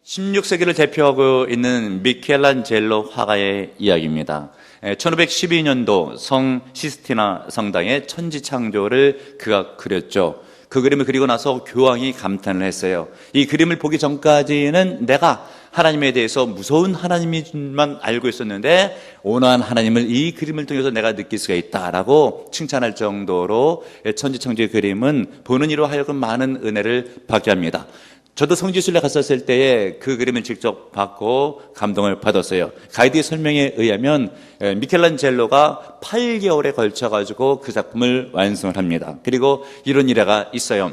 16세기를 대표하고 있는 미켈란젤로 화가의 이야기입니다. 1512년도 성 시스티나 성당의 천지창조를 그가 그렸죠. 그 그림을 그리고 나서 교황이 감탄을 했어요. 이 그림을 보기 전까지는 내가 하나님에 대해서 무서운 하나님만 알고 있었는데 온화한 하나님을 이 그림을 통해서 내가 느낄 수가 있다라고 칭찬할 정도로 천지창조의 그림은 보는 이로 하여금 많은 은혜를 받게 합니다. 저도 성지순례 갔었을 때에 그 그림을 직접 받고 감동을 받았어요. 가이드의 설명에 의하면 미켈란젤로가 8개월에 걸쳐가지고 그 작품을 완성을 합니다. 그리고 이런 일화가 있어요.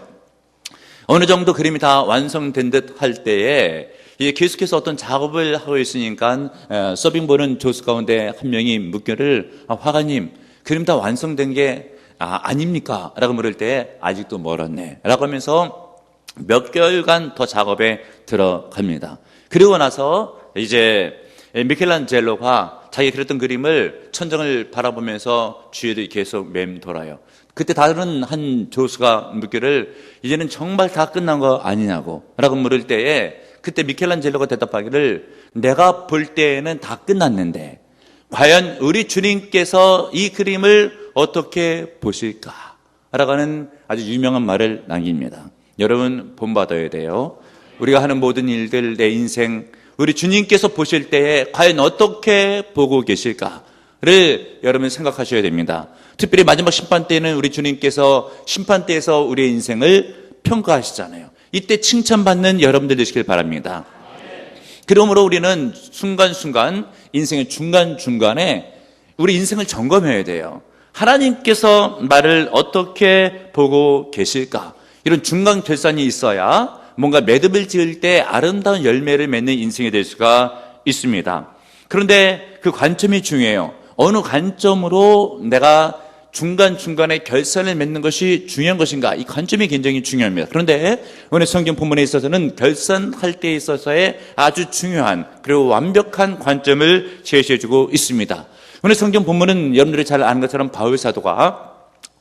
어느 정도 그림이 다 완성된 듯 할 때에 계속해서 어떤 작업을 하고 있으니까 서빙 보는 조수 가운데 한 명이 묻기를 화가님 그림 다 완성된 게 아닙니까? 라고 물을 때 아직도 멀었네 라고 하면서 몇 개월간 더 작업에 들어갑니다. 그리고 나서 이제 미켈란젤로가 자기가 그렸던 그림을 천정을 바라보면서 주위를 계속 맴돌아요. 그때 다른 한 조수가 묻기를 이제는 정말 다 끝난 거 아니냐고 라고 물을 때에 그때 미켈란젤로가 대답하기를 내가 볼 때에는 다 끝났는데 과연 우리 주님께서 이 그림을 어떻게 보실까? 라고 하는 아주 유명한 말을 남깁니다. 여러분 본받아야 돼요. 우리가 하는 모든 일들, 내 인생 우리 주님께서 보실 때에 과연 어떻게 보고 계실까를 여러분 생각하셔야 됩니다. 특별히 마지막 심판 때는 우리 주님께서 심판대에서 우리의 인생을 평가하시잖아요. 이때 칭찬받는 여러분들 되시길 바랍니다. 그러므로 우리는 순간순간 인생의 중간중간에 우리 인생을 점검해야 돼요. 하나님께서 나를 어떻게 보고 계실까? 이런 중간 결산이 있어야 뭔가 매듭을 지을 때 아름다운 열매를 맺는 인생이 될 수가 있습니다. 그런데 그 관점이 중요해요. 어느 관점으로 내가 중간중간에 결산을 맺는 것이 중요한 것인가? 이 관점이 굉장히 중요합니다. 그런데 오늘 성경 본문에 있어서는 결산할 때에 있어서의 아주 중요한 그리고 완벽한 관점을 제시해주고 있습니다. 오늘 성경 본문은 여러분들이 잘 아는 것처럼 바울 사도가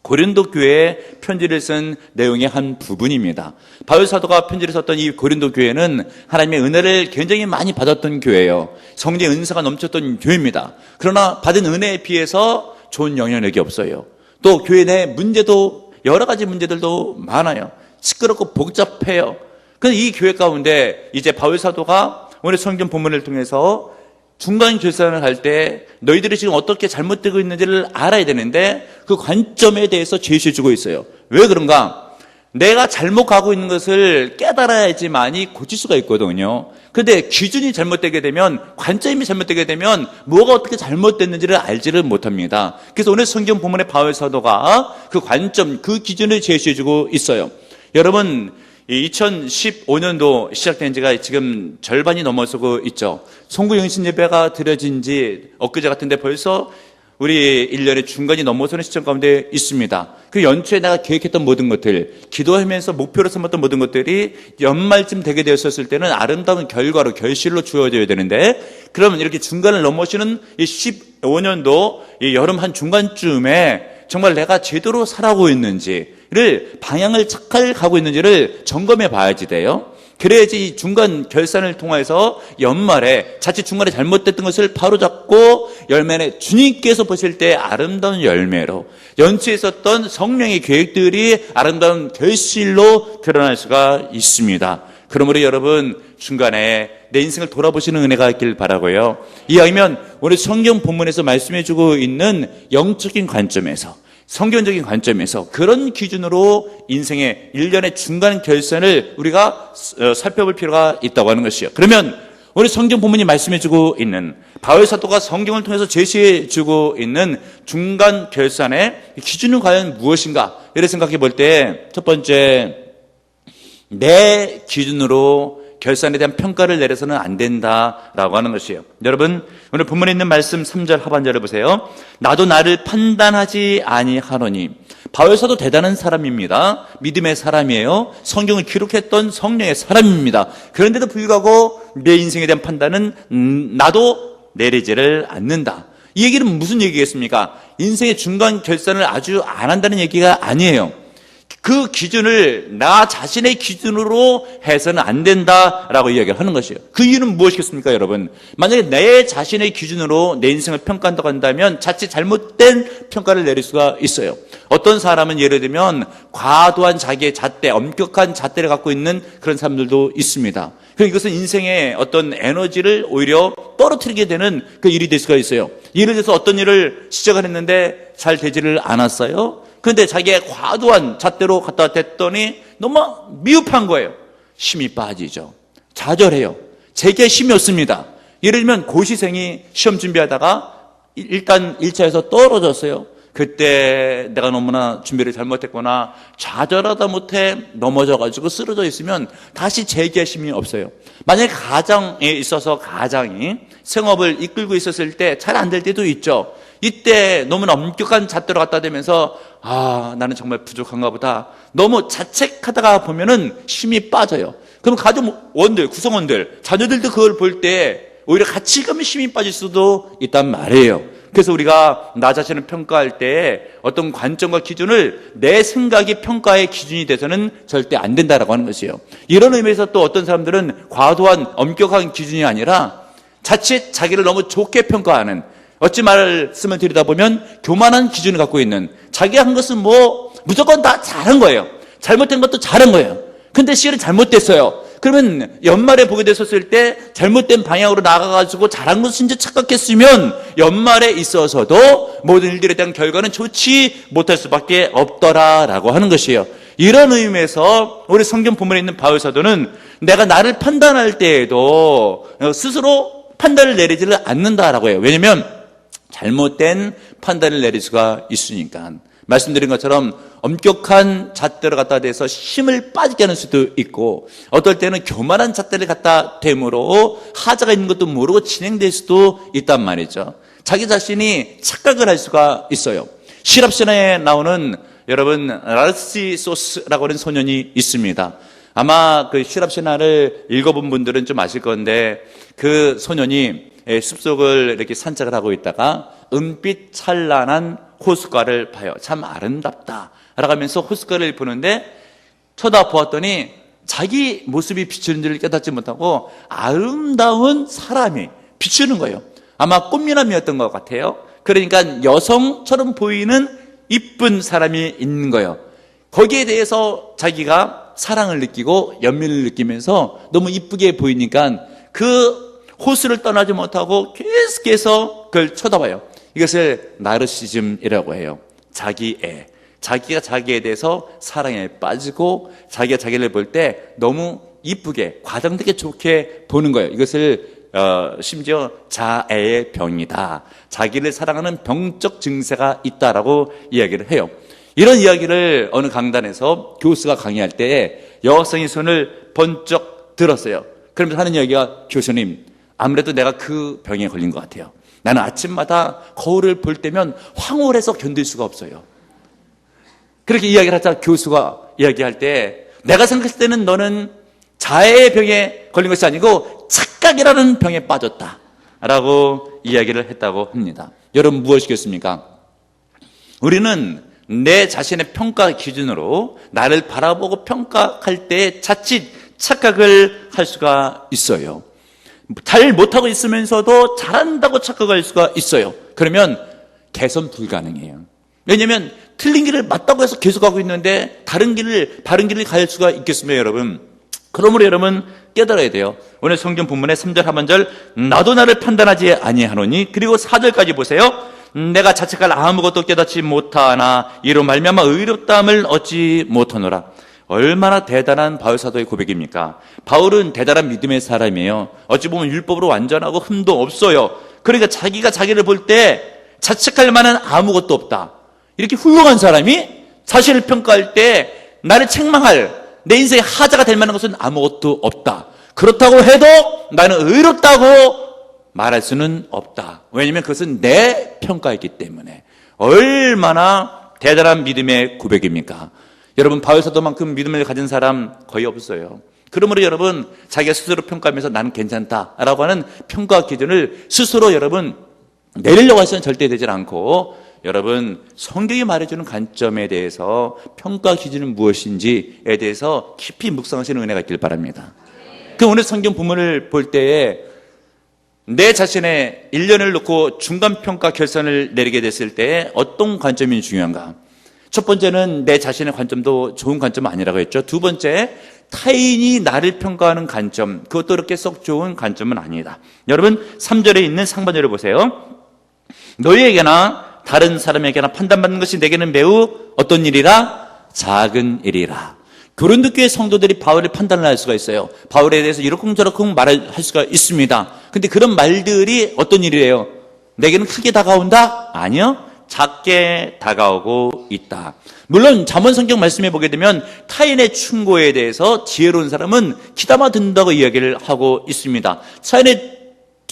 고린도 교회에 편지를 쓴 내용의 한 부분입니다. 바울 사도가 편지를 썼던 이 고린도 교회는 하나님의 은혜를 굉장히 많이 받았던 교회예요. 성령의 은사가 넘쳤던 교회입니다. 그러나 받은 은혜에 비해서 좋은 영향력이 없어요. 또 교회 내 문제도 여러 가지 문제들도 많아요. 시끄럽고 복잡해요. 그런데 이 교회 가운데 이제 바울 사도가 오늘 성경 본문을 통해서 중간 결산을 할 때 너희들이 지금 어떻게 잘못되고 있는지를 알아야 되는데 그 관점에 대해서 제시해주고 있어요. 왜 그런가? 내가 잘못 가고 있는 것을 깨달아야지만이 고칠 수가 있거든요. 그런데 기준이 잘못되게 되면 관점이 잘못되게 되면 뭐가 어떻게 잘못됐는지를 알지를 못합니다. 그래서 오늘 성경 본문의 바울 사도가 그 관점, 그 기준을 제시해주고 있어요. 여러분 2015년도 시작된 지가 지금 절반이 넘어서고 있죠. 송구 영신 예배가 드려진 지 엊그제 같은데 벌써 우리 1년의 중간이 넘어서는 시점 가운데 있습니다. 그 연초에 내가 계획했던 모든 것들, 기도하면서 목표로 삼았던 모든 것들이 연말쯤 되게 되었을 때는 아름다운 결과로, 결실로 주어져야 되는데 그러면 이렇게 중간을 넘어서는 이 15년도 이 여름 한 중간쯤에 정말 내가 제대로 살아가고 있는지를 방향을 착할 가고 있는지를 점검해 봐야지 돼요. 그래야지 이 중간 결산을 통해서 연말에 자칫 중간에 잘못됐던 것을 바로잡고 열매는 주님께서 보실 때 아름다운 열매로 연초에 있었던 성령의 계획들이 아름다운 결실로 드러날 수가 있습니다. 그러므로 여러분 중간에 내 인생을 돌아보시는 은혜가 있길 바라고요. 이왕이면 오늘 성경 본문에서 말씀해주고 있는 영적인 관점에서 성경적인 관점에서 그런 기준으로 인생의 일련의 중간 결산을 우리가 살펴볼 필요가 있다고 하는 것이요. 그러면 오늘 성경 본문이 말씀해주고 있는 바울 사도가 성경을 통해서 제시해주고 있는 중간 결산의 기준은 과연 무엇인가? 이를 생각해 볼 때 첫 번째 내 기준으로 결산에 대한 평가를 내려서는 안 된다라고 하는 것이에요. 여러분 오늘 본문에 있는 말씀 3절 하반절을 보세요. 나도 나를 판단하지 아니하노니. 바울 사도 대단한 사람입니다. 믿음의 사람이에요. 성경을 기록했던 성령의 사람입니다. 그런데도 불구하고 내 인생에 대한 판단은 나도 내리지를 않는다. 이 얘기는 무슨 얘기겠습니까? 인생의 중간 결산을 아주 안 한다는 얘기가 아니에요. 그 기준을 나 자신의 기준으로 해서는 안 된다라고 이야기를 하는 것이에요. 그 이유는 무엇이겠습니까, 여러분? 만약에 내 자신의 기준으로 내 인생을 평가한다고 한다면 자칫 잘못된 평가를 내릴 수가 있어요. 어떤 사람은 예를 들면 과도한 자기의 잣대, 엄격한 잣대를 갖고 있는 그런 사람들도 있습니다. 그리고 이것은 인생의 어떤 에너지를 오히려 떨어뜨리게 되는 그 일이 될 수가 있어요. 예를 들어서 어떤 일을 시작을 했는데 잘 되지를 않았어요. 그런데 자기의 과도한 잣대로 갖다 댔더니 너무 미흡한 거예요. 힘이 빠지죠. 좌절해요. 제게 힘이 없습니다. 예를 들면 고시생이 시험 준비하다가 일단 1차에서 떨어졌어요. 그때 내가 너무나 준비를 잘못했거나 좌절하다 못해 넘어져가지고 쓰러져 있으면 다시 재기할 힘이 없어요. 만약에 가정에 있어서 가장이 생업을 이끌고 있었을 때 잘 안 될 때도 있죠. 이때 너무나 엄격한 잣대로 갖다 대면서 나는 정말 부족한가 보다. 너무 자책하다가 보면은 힘이 빠져요. 그럼 가족원들, 구성원들, 자녀들도 그걸 볼 때 오히려 같이 가면 힘이 빠질 수도 있단 말이에요. 그래서 우리가 나 자신을 평가할 때 어떤 관점과 기준을 내 생각이 평가의 기준이 돼서는 절대 안 된다라고 하는 것이에요. 이런 의미에서 또 어떤 사람들은 과도한 엄격한 기준이 아니라 자칫 자기를 너무 좋게 평가하는, 어찌 말씀을 드리다 보면 교만한 기준을 갖고 있는, 자기가 한 것은 무조건 다 잘한 거예요. 잘못된 것도 잘한 거예요. 근데 실은 잘못됐어요. 그러면 연말에 보게 됐었을 때 잘못된 방향으로 나가가지고 잘한 것을 진짜 착각했으면 연말에 있어서도 모든 일들에 대한 결과는 좋지 못할 수밖에 없더라라고 하는 것이에요. 이런 의미에서 우리 성경 본문에 있는 바울 사도는 내가 나를 판단할 때에도 스스로 판단을 내리지를 않는다라고 해요. 왜냐하면 잘못된 판단을 내릴 수가 있으니까. 말씀드린 것처럼 엄격한 잣대를 갖다 대서 힘을 빠지게 하는 수도 있고, 어떨 때는 교만한 잣대를 갖다 댐으로 하자가 있는 것도 모르고 진행될 수도 있단 말이죠. 자기 자신이 착각을 할 수가 있어요. 시랍 신화에 나오는 여러분 나르시소스라고 하는 소년이 있습니다. 아마 그 시랍 신화를 읽어본 분들은 좀 아실 건데, 그 소년이 숲속을 이렇게 산책을 하고 있다가 은빛 찬란한 호숫가를 봐요. 참 아름답다 라고 하면서 호숫가를 보는데 쳐다보았더니 자기 모습이 비추는 줄 깨닫지 못하고 아름다운 사람이 비추는 거예요. 아마 꽃미남이었던 것 같아요. 그러니까 여성처럼 보이는 이쁜 사람이 있는 거예요. 거기에 대해서 자기가 사랑을 느끼고 연민을 느끼면서 너무 이쁘게 보이니까 그 호수를 떠나지 못하고 계속해서 그걸 쳐다봐요. 이것을 나르시즘이라고 해요. 자기가 자기에 대해서 사랑에 빠지고 자기가 자기를 볼 때 너무 이쁘게 과장되게 좋게 보는 거예요. 이것을 심지어 자애의 병이다, 자기를 사랑하는 병적 증세가 있다라고 이야기를 해요. 이런 이야기를 어느 강단에서 교수가 강의할 때 여학생의 손을 번쩍 들었어요. 그러면서 하는 이야기가, 교수님, 아무래도 내가 그 병에 걸린 것 같아요. 나는 아침마다 거울을 볼 때면 황홀해서 견딜 수가 없어요. 그렇게 이야기를 하자 교수가 이야기할 때, 내가 생각했을 때는 너는 자애의 병에 걸린 것이 아니고 착각이라는 병에 빠졌다 라고 이야기를 했다고 합니다. 여러분, 무엇이겠습니까? 우리는 내 자신의 평가 기준으로 나를 바라보고 평가할 때 자칫 착각을 할 수가 있어요. 잘 못하고 있으면서도 잘한다고 착각할 수가 있어요. 그러면 개선 불가능해요. 왜냐하면 틀린 길을 맞다고 해서 계속 가고 있는데 바른 길을 갈 수가 있겠습니까, 여러분? 그러므로 여러분 깨달아야 돼요. 오늘 성경 본문의 3절 하반절, 나도 나를 판단하지 아니하노니, 그리고 4절까지 보세요. 내가 자책할 아무것도 깨닫지 못하나 이로 말미암아 의롭다함을 얻지 못하노라. 얼마나 대단한 바울 사도의 고백입니까? 바울은 대단한 믿음의 사람이에요. 어찌 보면 율법으로 완전하고 흠도 없어요. 그러니까 자기가 자기를 볼 때 자책할 만한 아무것도 없다, 이렇게 훌륭한 사람이 자신을 평가할 때 나를 책망할, 내 인생의 하자가 될 만한 것은 아무것도 없다. 그렇다고 해도 나는 의롭다고 말할 수는 없다. 왜냐하면 그것은 내 평가이기 때문에. 얼마나 대단한 믿음의 고백입니까? 여러분, 바울 사도만큼 믿음을 가진 사람 거의 없어요. 그러므로 여러분, 자기가 스스로 평가하면서 나는 괜찮다라고 하는 평가 기준을 스스로 여러분 내리려고 하시면 절대 되질 않고, 여러분 성경이 말해주는 관점에 대해서 평가 기준은 무엇인지에 대해서 깊이 묵상하시는 은혜가 있길 바랍니다. 그 오늘 성경 본문을 볼 때에 내 자신의 1년을 놓고 중간평가 결산을 내리게 됐을 때 어떤 관점이 중요한가? 첫 번째는 내 자신의 관점도 좋은 관점은 아니라고 했죠. 두 번째, 타인이 나를 평가하는 관점, 그것도 그렇게 썩 좋은 관점은 아니다. 여러분 3절에 있는 상반절을 보세요. 너희에게나 다른 사람에게나 판단받는 것이 내게는 매우 어떤 일이라? 작은 일이라. 고린도교회 성도들이 바울을 판단을 할 수가 있어요. 바울에 대해서 이러쿵저러쿵 말을 할 수가 있습니다. 근데 그런 말들이 어떤 일이에요? 내게는 크게 다가온다? 아니요. 작게 다가오고 있다. 물론 잠언 성경 말씀에 보게 되면 타인의 충고에 대해서 지혜로운 사람은 귀담아 듣는다고 이야기를 하고 있습니다. 타인의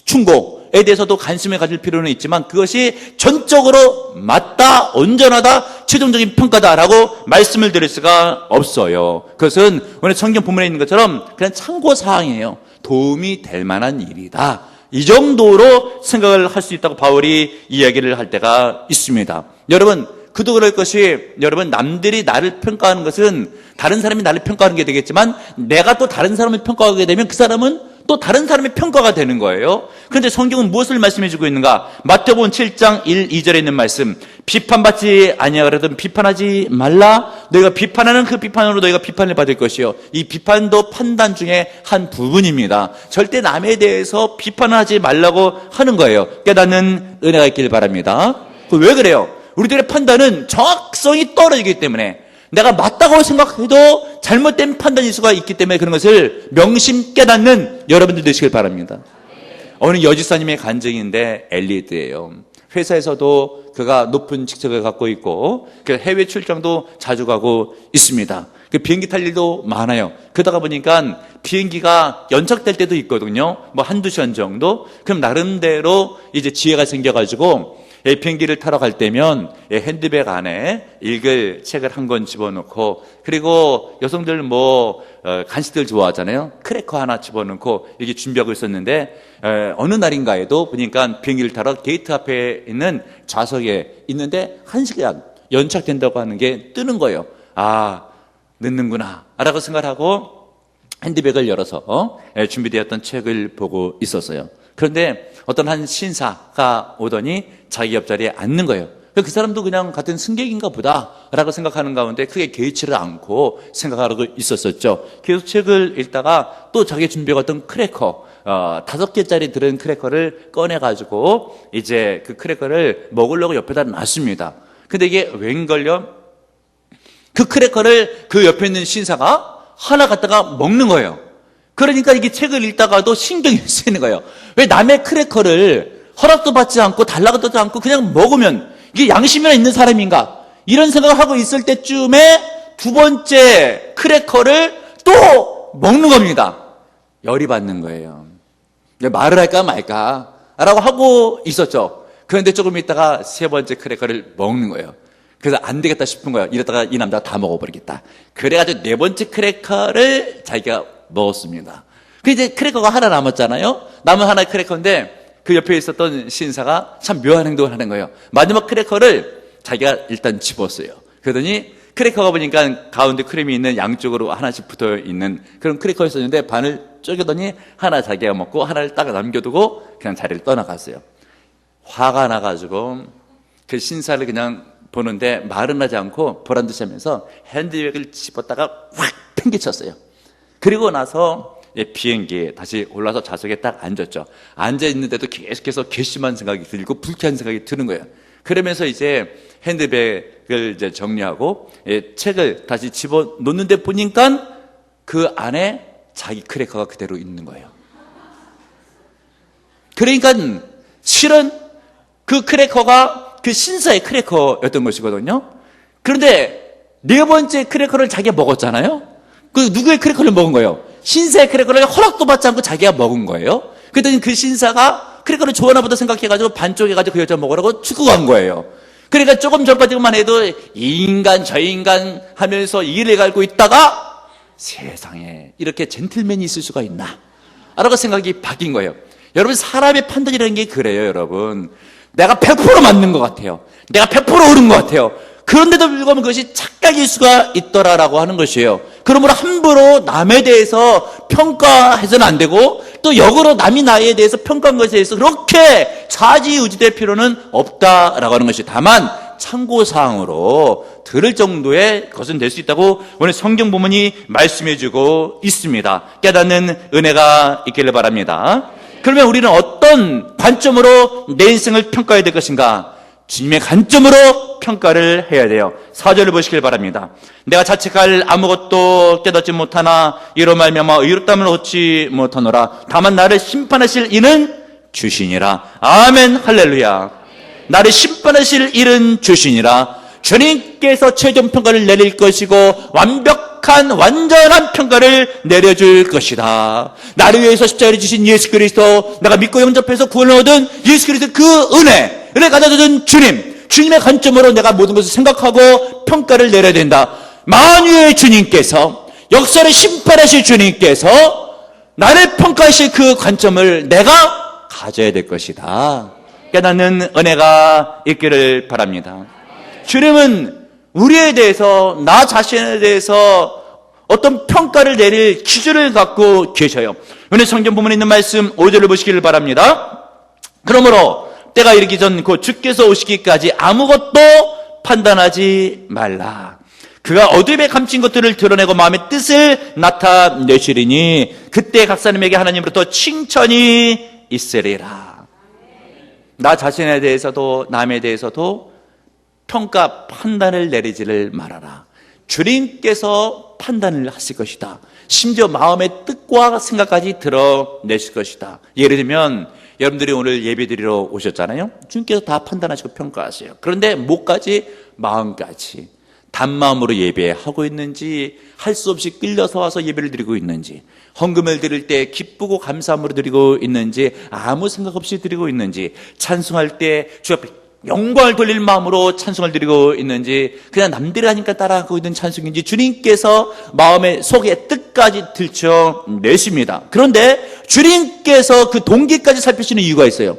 충고에 대해서도 관심을 가질 필요는 있지만 그것이 전적으로 맞다, 온전하다, 최종적인 평가다라고 말씀을 드릴 수가 없어요. 그것은 오늘 성경 본문에 있는 것처럼 그냥 참고사항이에요. 도움이 될 만한 일이다. 이 정도로 생각을 할 수 있다고 바울이 이야기를 할 때가 있습니다. 여러분, 그도 그럴 것이, 여러분, 남들이 나를 평가하는 것은 다른 사람이 나를 평가하는 게 되겠지만 내가 또 다른 사람을 평가하게 되면 그 사람은 또 다른 사람의 평가가 되는 거예요. 그런데 성경은 무엇을 말씀해 주고 있는가? 마태복음 7장 1, 2절에 있는 말씀, 비판받지 아니하거든 비판하지 말라. 너희가 비판하는 그 비판으로 너희가 비판을 받을 것이요. 이 비판도 판단 중에 한 부분입니다. 절대 남에 대해서 비판하지 말라고 하는 거예요. 깨닫는 은혜가 있길 바랍니다. 왜 그래요? 우리들의 판단은 정확성이 떨어지기 때문에, 내가 맞다고 생각해도 잘못된 판단일 수가 있기 때문에 그런 것을 명심 깨닫는 여러분들 되시길 바랍니다. 어느 여지사님의 간증인데 엘리트예요. 회사에서도 그가 높은 직책을 갖고 있고 해외 출장도 자주 가고 있습니다. 비행기 탈 일도 많아요. 그러다가 보니까 비행기가 연착될 때도 있거든요. 뭐 한두 시간 정도. 그럼 나름대로 이제 지혜가 생겨가지고 비행기를 타러 갈 때면 핸드백 안에 읽을 책을 한 권 집어넣고, 그리고 여성들 간식들 좋아하잖아요. 크래커 하나 집어넣고 이렇게 준비하고 있었는데, 어느 날인가에도 보니까 비행기를 타러 게이트 앞에 있는 좌석에 있는데 1시간 연착된다고 하는 게 뜨는 거예요. 아, 늦는구나 라고 생각하고 핸드백을 열어서 준비되었던 책을 보고 있었어요. 그런데 어떤 한 신사가 오더니 자기 옆자리에 앉는 거예요. 그 사람도 그냥 같은 승객인가 보다 라고 생각하는 가운데 크게 개의치를 않고 생각하고 있었었죠. 계속 책을 읽다가 또 자기 준비해왔던 크래커, 5개짜리 들은 크래커를 꺼내가지고 이제 그 크래커를 먹으려고 옆에다 놨습니다. 근데 이게 웬걸요? 그 크래커를 그 옆에 있는 신사가 하나 갖다가 먹는 거예요. 그러니까 이게 책을 읽다가도 신경이 쓰이는 거예요. 왜 남의 크래커를 허락도 받지 않고 달라고 하지 않고 그냥 먹으면 이게 양심이나 있는 사람인가? 이런 생각을 하고 있을 때쯤에 두 번째 크래커를 또 먹는 겁니다. 열이 받는 거예요. 말을 할까 말까 라고 하고 있었죠. 그런데 조금 있다가 세 번째 크래커를 먹는 거예요. 그래서 안 되겠다 싶은 거예요. 이러다가 이 남자가 다 먹어버리겠다. 그래가지고 네 번째 크래커를 자기가 먹었습니다. 그 이제 크래커가 하나 남았잖아요. 남은 하나의 크래커인데 그 옆에 있었던 신사가 참 묘한 행동을 하는 거예요. 마지막 크래커를 자기가 일단 집었어요. 그러더니 크래커가 보니까 가운데 크림이 있는 양쪽으로 하나씩 붙어 있는 그런 크래커였었는데 반을 쪼개더니 하나 자기가 먹고 하나를 딱 남겨두고 그냥 자리를 떠나갔어요. 화가 나가지고 그 신사를 그냥 보는데 말은 하지 않고 보란 듯이 하면서 핸드백을 집었다가 확 팽개쳤어요. 그리고 나서 비행기에 다시 올라서 좌석에 딱 앉았죠. 앉아있는데도 계속해서 괘씸한 생각이 들고 불쾌한 생각이 드는 거예요. 그러면서 이제 핸드백을 이제 정리하고 책을 다시 집어 놓는데 보니까 그 안에 자기 크래커가 그대로 있는 거예요. 그러니까 실은 그 크래커가 그 신사의 크래커였던 것이거든요. 그런데 네 번째 크래커를 자기가 먹었잖아요. 그 누구의 크래커를 먹은 거예요? 신사의 크래커를 허락도 받지 않고 자기가 먹은 거예요. 그랬더니 그 신사가 크래커를 좋아하나 보다 생각해가지고 반쪽해가지고 그 여자 먹으라고 주고 간 거예요. 그러니까 조금 전까지만 해도 이 인간 저 인간 하면서 이를 갈고 있다가 세상에 이렇게 젠틀맨이 있을 수가 있나? 라고 생각이 바뀐 거예요. 여러분, 사람의 판단이라는 게 그래요, 여러분. 내가 100% 맞는 것 같아요. 내가 100% 옳은 것 같아요. 그런데도 불구하고 그것이 착각일 수가 있더라라고 하는 것이에요. 그러므로 함부로 남에 대해서 평가해서는 안 되고, 또 역으로 남이 나에 대해서 평가한 것에 대해서 그렇게 좌지우지될 필요는 없다라고 하는 것이, 다만 참고사항으로 들을 정도의 것은 될 수 있다고 오늘 성경 부문이 말씀해주고 있습니다. 깨닫는 은혜가 있기를 바랍니다. 그러면 우리는 어떤 관점으로 내 인생을 평가해야 될 것인가? 주님의 관점으로 평가를 해야 돼요. 4절을 보시길 바랍니다. 내가 자책할 아무것도 깨닫지 못하나 이로 말미암아 의롭다함을 얻지 못하노라. 다만 나를 심판하실 이는 주시니라. 아멘, 할렐루야. 나를 심판하실 이는 주시니라. 주님께서 최종 평가를 내릴 것이고 완벽한 완전한 평가를 내려줄 것이다. 나를 위해서 십자가를 지신 예수 그리스도, 내가 믿고 영접해서 구원을 얻은 예수 그리스도 그 은혜를 가져준 주님의 관점으로 내가 모든 것을 생각하고 평가를 내려야 된다. 만유의 주님께서, 역사를 심판하실 주님께서 나를 평가하실 그 관점을 내가 가져야 될 것이다. 깨닫는 은혜가 있기를 바랍니다. 주님은 우리에 대해서, 나 자신에 대해서 어떤 평가를 내릴 기준을 갖고 계셔요. 오늘 성경 부문에 있는 말씀 5절을 보시기를 바랍니다. 그러므로 때가 이르기 전 곧 주께서 오시기까지 아무것도 판단하지 말라. 그가 어둠에 감춘 것들을 드러내고 마음의 뜻을 나타내시리니 그때 각 사람에게 하나님으로부터 칭찬이 있으리라. 나 자신에 대해서도 남에 대해서도 평가, 판단을 내리지를 말아라. 주님께서 판단을 하실 것이다. 심지어 마음의 뜻과 생각까지 드러내실 것이다. 예를 들면 여러분들이 오늘 예배드리러 오셨잖아요. 주님께서 다 판단하시고 평가하세요. 그런데 뭐까지? 마음까지. 단마음으로 예배하고 있는지, 할 수 없이 끌려서 와서 예배를 드리고 있는지, 헌금을 드릴 때 기쁘고 감사함으로 드리고 있는지, 아무 생각 없이 드리고 있는지, 찬송할 때 주 앞에 영광을 돌릴 마음으로 찬송을 드리고 있는지, 그냥 남들이 하니까 따라하고 있는 찬송인지, 주님께서 마음의 속의 뜻까지 들춰내십니다. 그런데 주님께서 그 동기까지 살피시는 이유가 있어요.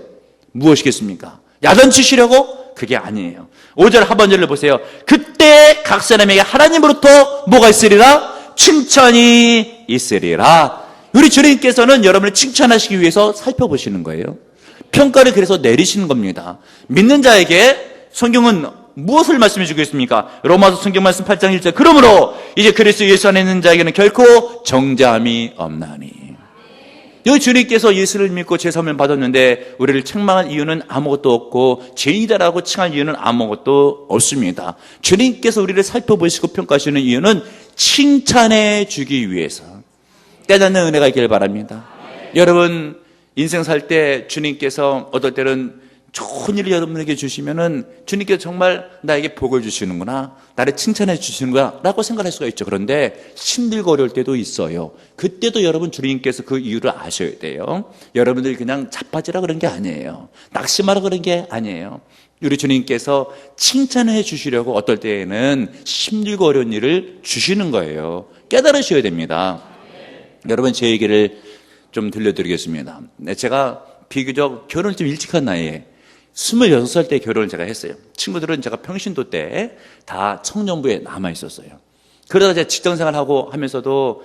무엇이겠습니까? 야단치시려고? 그게 아니에요. 5절 하반절을 보세요. 그때 각 사람에게 하나님으로부터 뭐가 있으리라? 칭찬이 있으리라. 우리 주님께서는 여러분을 칭찬하시기 위해서 살펴보시는 거예요. 평가를 그래서 내리시는 겁니다. 믿는 자에게 성경은 무엇을 말씀해 주고 있습니까? 로마서 성경 말씀 8장 1절. 그러므로 이제 그리스도 예수 안에 있는 자에게는 결코 정죄함이 없나니. 여기 주님께서 예수를 믿고 죄사함을 받았는데 우리를 책망할 이유는 아무것도 없고, 죄인이다라고 칭할 이유는 아무것도 없습니다. 주님께서 우리를 살펴보시고 평가하시는 이유는 칭찬해 주기 위해서. 깨닫는 은혜가 있기를 바랍니다. 여러분, 인생 살 때 주님께서 어떨 때는 좋은 일을 여러분에게 주시면은 주님께서 정말 나에게 복을 주시는구나, 나를 칭찬해 주시는구나 라고 생각할 수가 있죠. 그런데 힘들고 어려울 때도 있어요. 그때도 여러분 주님께서 그 이유를 아셔야 돼요. 여러분들이 그냥 자빠지라 그런 게 아니에요. 낙심하라 그런 게 아니에요. 우리 주님께서 칭찬해 주시려고 어떨 때에는 힘들고 어려운 일을 주시는 거예요. 깨달으셔야 됩니다. 여러분, 제 얘기를 좀 들려드리겠습니다. 제가 비교적 결혼을 좀 일찍 한 나이에 26살 때 결혼을 제가 했어요. 친구들은 제가 평신도 때 다 청년부에 남아 있었어요. 그러다가 제가 직장생활하고 하면서도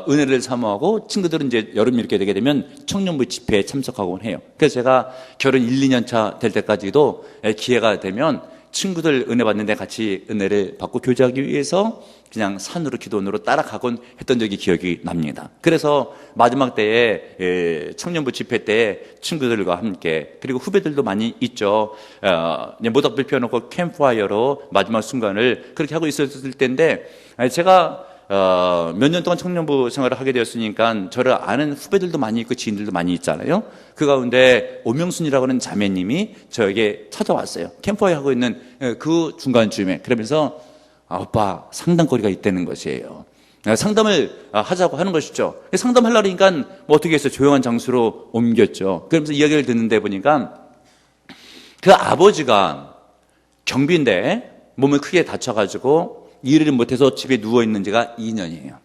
은혜를 사모하고, 친구들은 이제 여름 이렇게 되게 되면 청년부 집회에 참석하곤 해요. 그래서 제가 결혼 1, 2년 차 될 때까지도 기회가 되면 친구들 은혜 받는데 같이 은혜를 받고 교제하기 위해서 그냥 산으로 기도원으로 따라가곤 했던 적이 기억이 납니다. 그래서 마지막 때에 청년부 집회 때 친구들과 함께, 그리고 후배들도 많이 있죠. 모닥불 피워놓고 캠프파이어로 마지막 순간을 그렇게 하고 있었을 때인데, 제가 몇 년 동안 청년부 생활을 하게 되었으니까 저를 아는 후배들도 많이 있고 지인들도 많이 있잖아요. 그 가운데 오명순이라고 하는 자매님이 저에게 찾아왔어요. 캠프파이어 하고 있는 그 중간쯤에. 그러면서 오빠, 상담거리가 있다는 것이에요. 상담을 하자고 하는 것이죠. 상담하려고 하니까 뭐 어떻게 해서 조용한 장소로 옮겼죠. 그러면서 이야기를 듣는데 보니까 그 아버지가 경비인데 몸을 크게 다쳐가지고 일을 못해서 집에 누워있는 지가 2년이에요.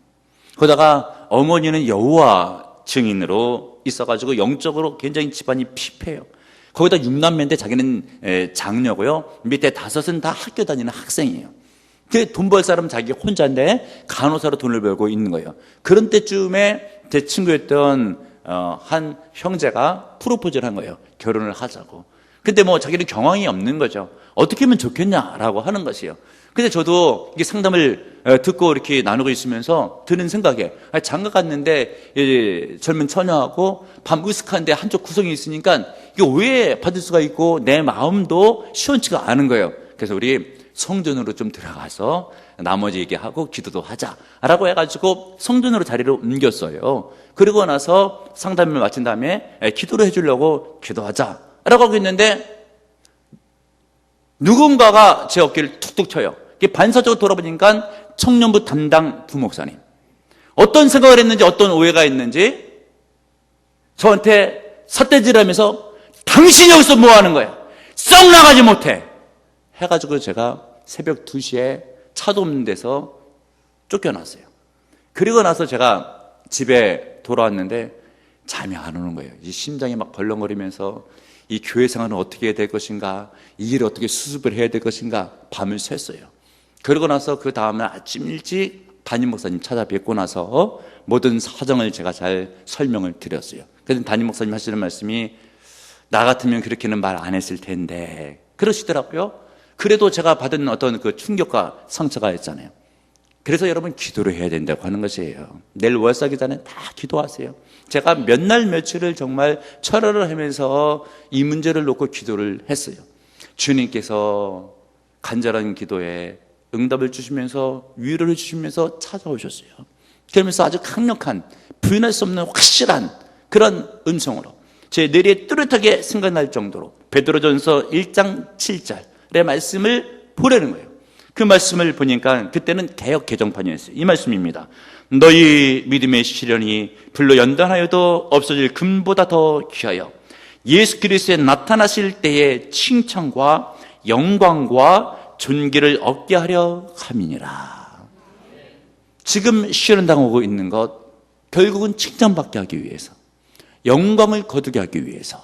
그러다가 어머니는 여호와 증인으로 있어가지고 영적으로 굉장히 집안이 피폐해요. 거기다 6남매인데 자기는 장녀고요. 밑에 5은 다 학교 다니는 학생이에요. 돈 벌 사람 자기 혼자인데 간호사로 돈을 벌고 있는 거예요. 그런 때쯤에 제 친구였던 한 형제가 프로포즈를 한 거예요. 결혼을 하자고. 근데 뭐 자기는 경황이 없는 거죠. 어떻게 하면 좋겠냐라고 하는 것이에요. 근데 저도 이게 상담을 듣고 이렇게 나누고 있으면서 드는 생각에, 장가 갔는데 젊은 처녀하고 밤 으슥한데 한쪽 구석이 있으니까 이게 오해받을 수가 있고 내 마음도 시원치가 않은 거예요. 그래서 우리 성전으로 좀 들어가서 나머지 얘기하고 기도도 하자라고 해가지고 성전으로 자리를 옮겼어요. 그러고 나서 상담을 마친 다음에 기도를 해주려고 기도하자라고 하고 있는데 누군가가 제 어깨를 툭툭 쳐요. 반사적으로 돌아보니까 청년부 담당 부목사님. 어떤 생각을 했는지 어떤 오해가 있는지 저한테 삿대질하면서 당신이 여기서 뭐 하는 거야? 썩 나가지 못해! 해가지고 제가 새벽 2시에 차도 없는 데서 쫓겨났어요. 그리고 나서 제가 집에 돌아왔는데 잠이 안 오는 거예요. 이 심장이 막 벌렁거리면서 이 교회 생활은 어떻게 해야 될 것인가, 이 일을 어떻게 수습을 해야 될 것인가 밤을 샜어요. 그러고 나서 그 다음날 아침 일찍 담임 목사님 찾아뵙고 나서 모든 사정을 제가 잘 설명을 드렸어요. 그래서 담임 목사님 하시는 말씀이 나 같으면 그렇게는 말 안 했을 텐데 그러시더라고요. 그래도 제가 받은 어떤 그 충격과 상처가 있잖아요. 그래서 여러분 기도를 해야 된다고 하는 것이에요. 내일 월사기 전에 다 기도하세요. 제가 몇 날 며칠을 정말 철회를 하면서 이 문제를 놓고 기도를 했어요. 주님께서 간절한 기도에 응답을 주시면서 위로를 주시면서 찾아오셨어요. 그러면서 아주 강력한 부인할 수 없는 확실한 그런 음성으로 제 뇌리에 뚜렷하게 생각날 정도로 베드로전서 1장 7절의 말씀을 보내는 거예요. 그 말씀을 보니까 그때는 개역 개정판이었어요. 이 말씀입니다. 너희 믿음의 시련이 불로 연단하여도 없어질 금보다 더 귀하여 예수 그리스도에 나타나실 때의 칭찬과 영광과 존귀를 얻게 하려 함이니라. 지금 시련 당하고 있는 것 결국은 칭찬받게 하기 위해서, 영광을 거두게 하기 위해서,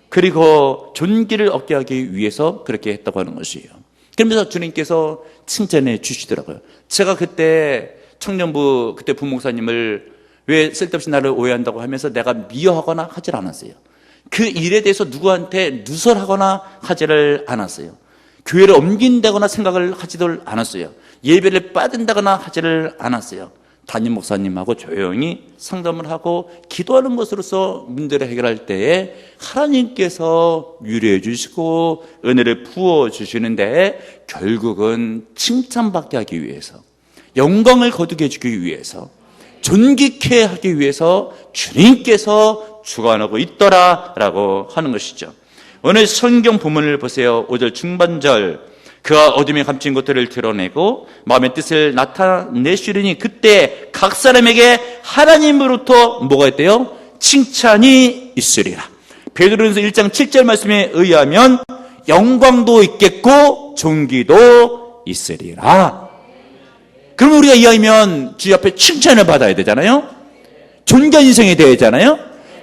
그리고 존귀를 얻게 하기 위해서 그렇게 했다고 하는 것이에요. 그러면서 주님께서 칭찬해 주시더라고요. 제가 그때 청년부 그때 부목사님을 왜 쓸데없이 나를 오해한다고 하면서 내가 미워하거나 하질 않았어요. 그 일에 대해서 누구한테 누설하거나 하지를 않았어요. 교회를 옮긴다거나 생각을 하지도 않았어요. 예배를 빠진다거나 하지를 않았어요. 담임 목사님하고 조용히 상담을 하고 기도하는 것으로서 문제를 해결할 때에 하나님께서 위로해 주시고 은혜를 부어 주시는데 결국은 칭찬받게 하기 위해서, 영광을 거두게 해주기 위해서, 존귀케 하기 위해서 주님께서 주관하고 있더라라고 하는 것이죠. 오늘 성경 본문을 보세요. 5절 중반절. 그가 어둠에 감춘 것들을 드러내고 마음의 뜻을 나타내시려니 그때 각 사람에게 하나님으로부터 뭐가 있대요? 칭찬이 있으리라. 베드로전서 1장 7절 말씀에 의하면 영광도 있겠고 존귀도 있으리라. 그럼 우리가 이해하면 주님 앞에 칭찬을 받아야 되잖아요. 존귀한 인생이 되어야 되잖아요.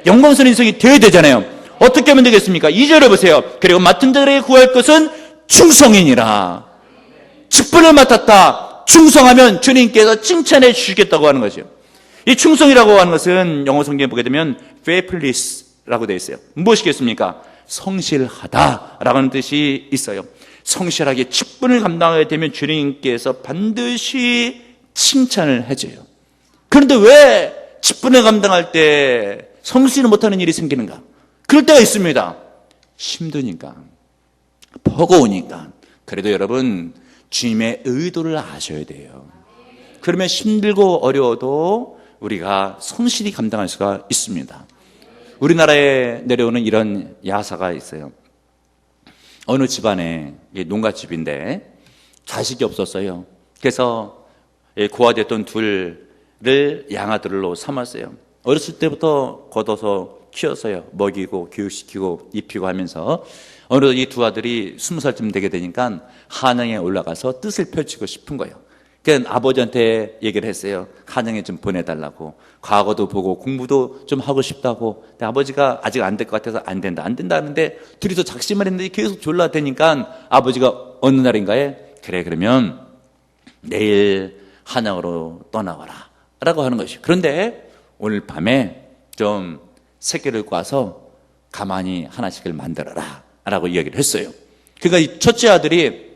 영광스러운 인생이 되어야 되잖아요. 어떻게 하면 되겠습니까? 2절을 보세요. 그리고 맡은 자들에게 구할 것은 충성이니라. 직분을 맡았다. 충성하면 주님께서 칭찬해 주시겠다고 하는 거죠. 이 충성이라고 하는 것은 영어 성경에 보게 되면 faithfulness라고 되어 있어요. 무엇이겠습니까? 성실하다라고 하는 뜻이 있어요. 성실하게 직분을 감당하게 되면 주님께서 반드시 칭찬을 해줘요. 그런데 왜 직분을 감당할 때 성실을 못하는 일이 생기는가? 그럴 때가 있습니다. 힘드니까, 버거우니까. 그래도 여러분 주님의 의도를 아셔야 돼요. 그러면 힘들고 어려워도 우리가 성실히 감당할 수가 있습니다. 우리나라에 내려오는 이런 야사가 있어요. 어느 집안에 농가집인데 자식이 없었어요. 그래서 고아됐던 둘을 양아들로 삼았어요. 어렸을 때부터 걷어서 키웠어요. 먹이고 교육시키고 입히고 하면서 어느덧 이 두 아들이 20살쯤 되게 되니까 한양에 올라가서 뜻을 펼치고 싶은 거예요. 그러니까 아버지한테 얘기를 했어요. 한양에 좀 보내달라고. 과거도 보고 공부도 좀 하고 싶다고. 근데 아버지가 아직 안 될 것 같아서 안 된다 하는데 둘이서 작심을 했는데 계속 졸라대니까 아버지가 어느 날인가에 그래 그러면 내일 한양으로 떠나거라 라고 하는 것이. 그런데 오늘 밤에 좀 새끼를 꽈서 가만히 하나씩을 만들어라 라고 이야기를 했어요. 그러니까 이 첫째 아들이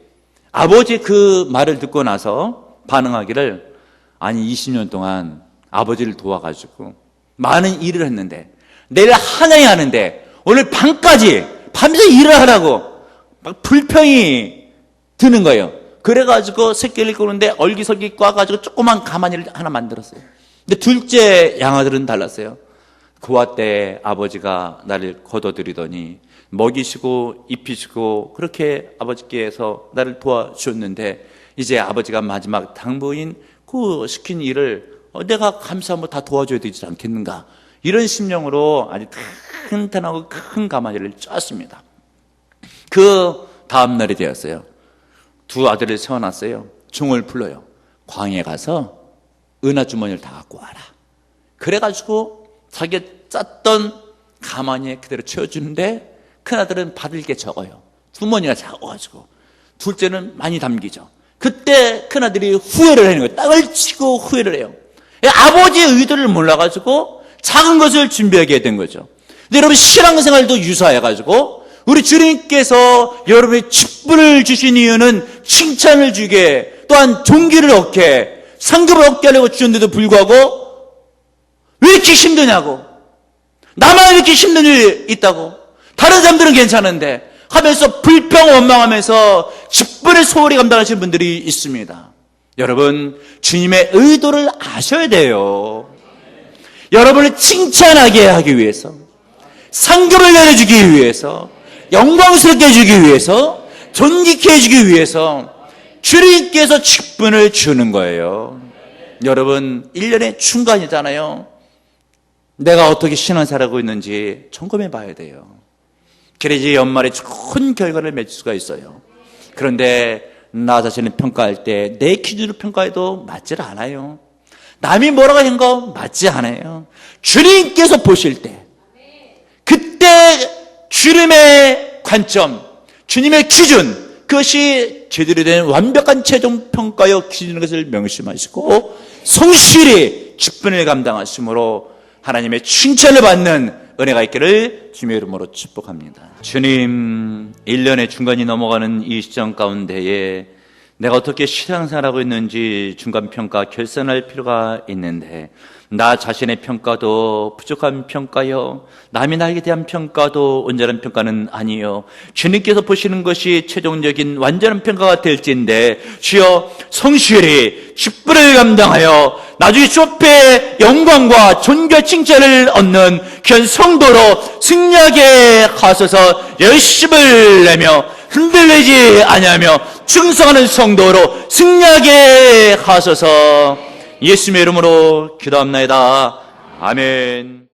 아버지 그 말을 듣고 나서 반응하기를, 아니 20년 동안 아버지를 도와가지고 많은 일을 했는데 내일 한양에 하는데 오늘 밤까지 밤새 일을 하라고 막 불평이 드는 거예요. 그래가지고 새끼를 끄는데 얼기설기 꽈가지고 조그만 가마니를 하나 만들었어요. 근데 둘째 양아들은 달랐어요. 그와 때 아버지가 나를 거둬들이더니 먹이시고 입히시고 그렇게 아버지께서 나를 도와주셨는데 이제 아버지가 마지막 당부인 그 시킨 일을 내가 감사하면 다 도와줘야 되지 않겠는가, 이런 심령으로 아주 튼튼하고 큰 가마니를 짰습니다. 그 다음 날이 되었어요. 두 아들을 세워놨어요. 종을 불러요. 광야에 가서 은하주머니를 다 갖고 와라. 그래가지고 자기가 짰던 가마니에 그대로 채워주는데 큰아들은 받을 게 적어요. 주머니가 작아가지고. 둘째는 많이 담기죠. 그때 큰아들이 후회를 하는 거예요. 땅을 치고 후회를 해요. 아버지의 의도를 몰라가지고 작은 것을 준비하게 된 거죠. 근데 여러분 신앙생활도 유사해가지고 우리 주님께서 여러분의 직분을 주신 이유는 칭찬을 주게, 또한 존귀를 얻게, 상급을 얻게 하려고 주셨는데도 불구하고 왜 이렇게 힘드냐고, 나만 이렇게 힘든 일이 있다고, 다른 사람들은 괜찮은데 하면서 불평 원망하면서 직분을 소홀히 감당하시는 분들이 있습니다. 여러분 주님의 의도를 아셔야 돼요. 여러분을 칭찬하게 하기 위해서, 상급을 내려주기 위해서, 영광스럽게 해주기 위해서, 존귀케 해주기 위해서 주님께서 직분을 주는 거예요. 여러분 1년의 중간이잖아요. 내가 어떻게 신앙생활하고 있는지 점검해 봐야 돼요. 그래야지 연말에 좋은 결과를 맺을 수가 있어요. 그런데 나 자신을 평가할 때 내 기준으로 평가해도 맞질 않아요. 남이 뭐라고 한 거 맞지 않아요. 주님께서 보실 때 그때 주님의 관점, 주님의 기준, 그것이 제대로 된 완벽한 최종 평가요 기준인 것을 명심하시고 성실히 직분을 감당하심으로 하나님의 칭찬을 받는 은혜가 있기를 주님의 이름으로 축복합니다. 주님, 1년의 중간이 넘어가는 이 시점 가운데에 내가 어떻게 신앙생활하고 있는지 중간평가 결산할 필요가 있는데, 나 자신의 평가도 부족한 평가요, 남이 나에게 대한 평가도 온전한 평가는 아니요, 주님께서 보시는 것이 최종적인 완전한 평가가 될지인데 주여 성실히 직분을 감당하여 나중에 쇼페의 영광과 존귀 칭찬을 얻는 귀한 성도로 승리하게 하소서. 열심을 내며 흔들리지 아니하며 충성하는 성도로 승리하게 하소서. 예수님의 이름으로 기도합나이다. 아멘.